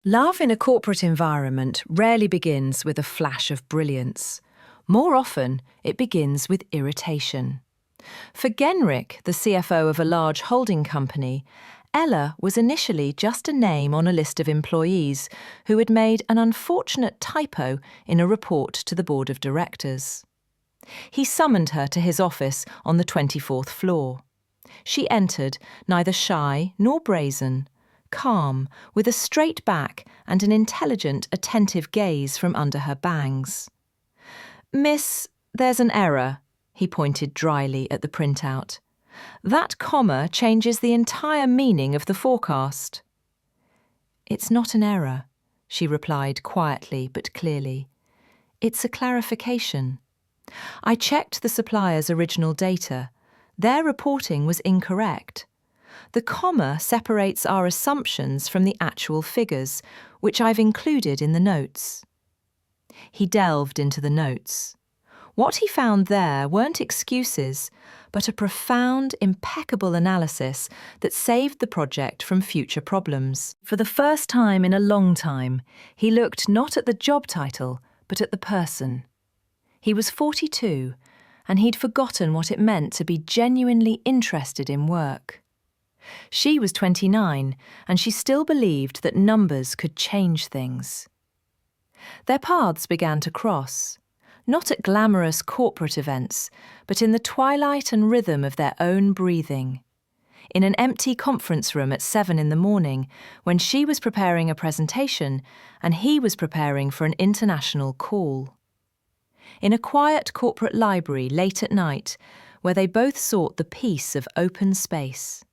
Love in a corporate environment rarely begins with a flash of brilliance. More often, it begins with irritation. For Heinrich, the CFO of a large holding company, Ella was initially just a name on a list of employees who had made an unfortunate typo in a report to the board of directors. He summoned her to his office on the 24th floor. She entered, neither shy nor brazen, calm, with a straight back and an intelligent, attentive gaze from under her bangs. "Miss, there's an error," he pointed dryly at the printout. "That comma changes the entire meaning of the forecast." "It's not an error," she replied quietly but clearly. "It's a clarification. I checked the supplier's original data. Their reporting was incorrect. The comma separates our assumptions from the actual figures, which I've included in the notes." He delved into the notes. What he found there weren't excuses, but a profound, impeccable analysis that saved the project from future problems. For the first time in a long time, he looked not at the job title, but at the person. He was 42, and he'd forgotten what it meant to be genuinely interested in work. She was 29, and she still believed that numbers could change things. Their paths began to cross, not at glamorous corporate events, but in the twilight and rhythm of their own breathing. In an empty conference room at 7 in the morning, when she was preparing a presentation and he was preparing for an international call. In a quiet corporate library late at night, where they both sought the peace of open space.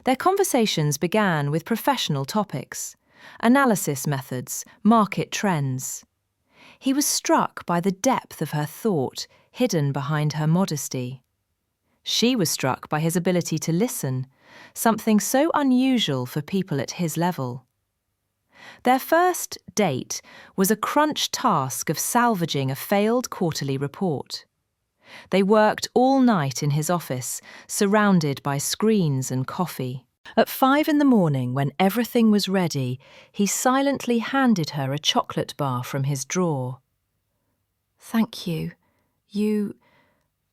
Their conversations began with professional topics, analysis methods, market trends. He was struck by the depth of her thought hidden behind her modesty. She was struck by his ability to listen, something so unusual for people at his level. Their first date was a crunch task of salvaging a failed quarterly report. They worked all night in his office, surrounded by screens and coffee. At 5 in the morning, when everything was ready, he silently handed her a chocolate bar from his drawer. "Thank you. You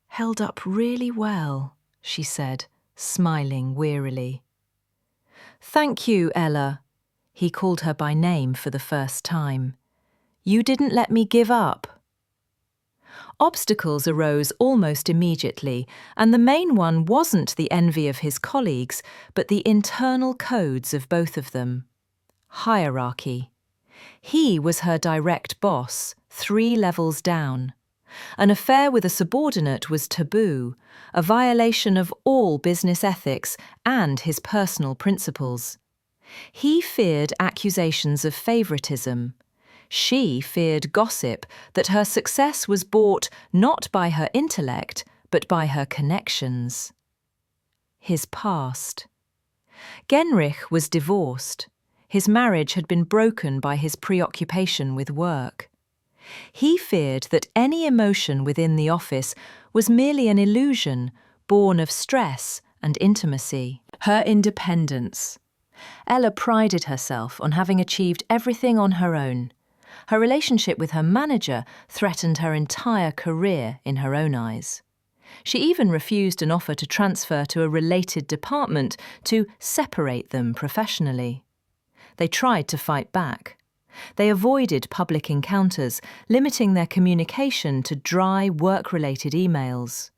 held up really well," she said, smiling wearily. "Thank you, Ella." He called her by name for the first time. "You didn't let me give up." Obstacles arose almost immediately, and the main one wasn't the envy of his colleagues, but the internal codes of both of them. Hierarchy. He was her direct boss, 3 levels down. An affair with a subordinate was taboo, a violation of all business ethics and his personal principles. He feared accusations of favoritism. She feared gossip that her success was bought not by her intellect, but by her connections. His past. Heinrich was divorced. His marriage had been broken by his preoccupation with work. He feared that any emotion within the office was merely an illusion born of stress and intimacy. Her independence. Ella prided herself on having achieved everything on her own. Her relationship with her manager threatened her entire career in her own eyes. She even refused an offer to transfer to a related department to separate them professionally. They tried to fight back. They avoided public encounters, limiting their communication to dry, work-related emails.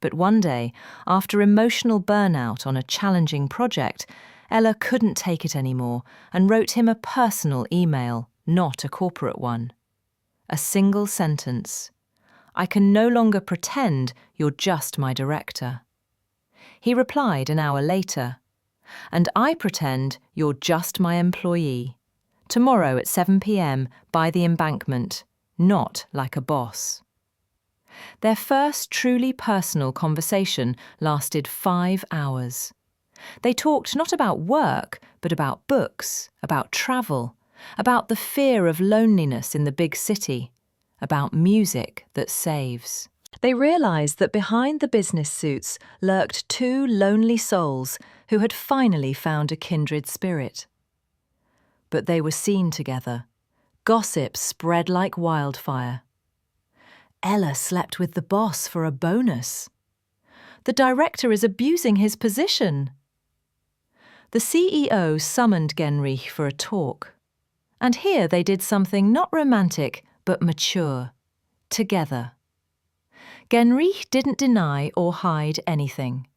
But one day, after emotional burnout on a challenging project, Ella couldn't take it anymore and wrote him a personal email, not a corporate one. A single sentence. "I can no longer pretend you're just my director." He replied an hour later. "And I pretend you're just my employee. Tomorrow at 7 p.m. by the embankment, not like a boss." Their first truly personal conversation lasted 5 hours. They talked not about work, but about books, about travel, about the fear of loneliness in the big city, about music that saves. They realized that behind the business suits lurked 2 lonely souls who had finally found a kindred spirit. but they were seen together. Gossip spread like wildfire. Ella slept with the boss for a bonus. The director is abusing his position. The CEO summoned Heinrich for a talk. And here they did something not romantic, but mature. Together. Heinrich didn't deny or hide anything.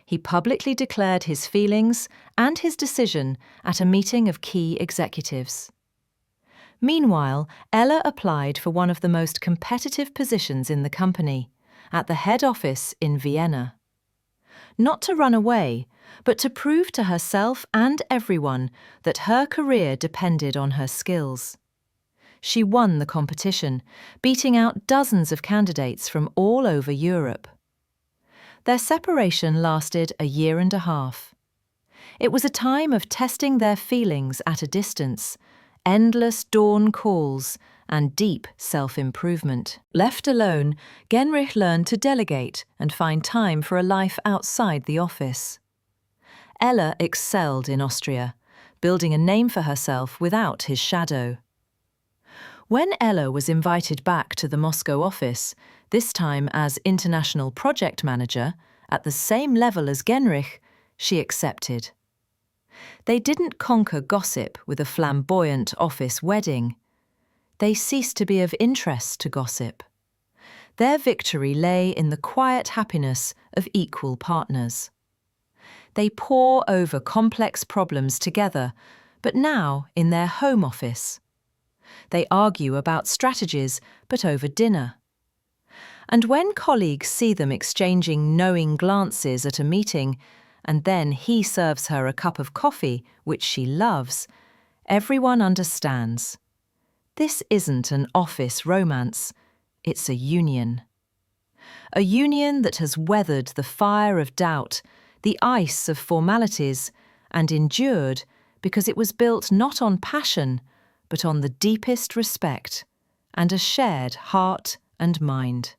He publicly declared his feelings and his decision at a meeting of key executives. Meanwhile, Ella applied for one of the most competitive positions in the company, at the head office in Vienna. Not to run away, but to prove to herself and everyone that her career depended on her skills. She won the competition, beating out dozens of candidates from all over Europe. Their separation lasted a year and a half. It was a time of testing their feelings at a distance, endless dawn calls, and deep self-improvement. Left alone, Heinrich learned to delegate and find time for a life outside the office. Ella excelled in Austria, building a name for herself without his shadow. When Ella was invited back to the Moscow office, this time as international project manager, at the same level as Heinrich, she accepted. They didn't conquer gossip with a flamboyant office wedding. They ceased to be of interest to gossip. Their victory lay in the quiet happiness of equal partners. They pore over complex problems together, but now in their home office. They argue about strategies, but over dinner. And when colleagues see them exchanging knowing glances at a meeting, and then he serves her a cup of coffee, which she loves, everyone understands. This isn't an office romance, it's a union. A union that has weathered the fire of doubt, the ice of formalities, and endured because it was built not on passion, but on the deepest respect and a shared heart and mind.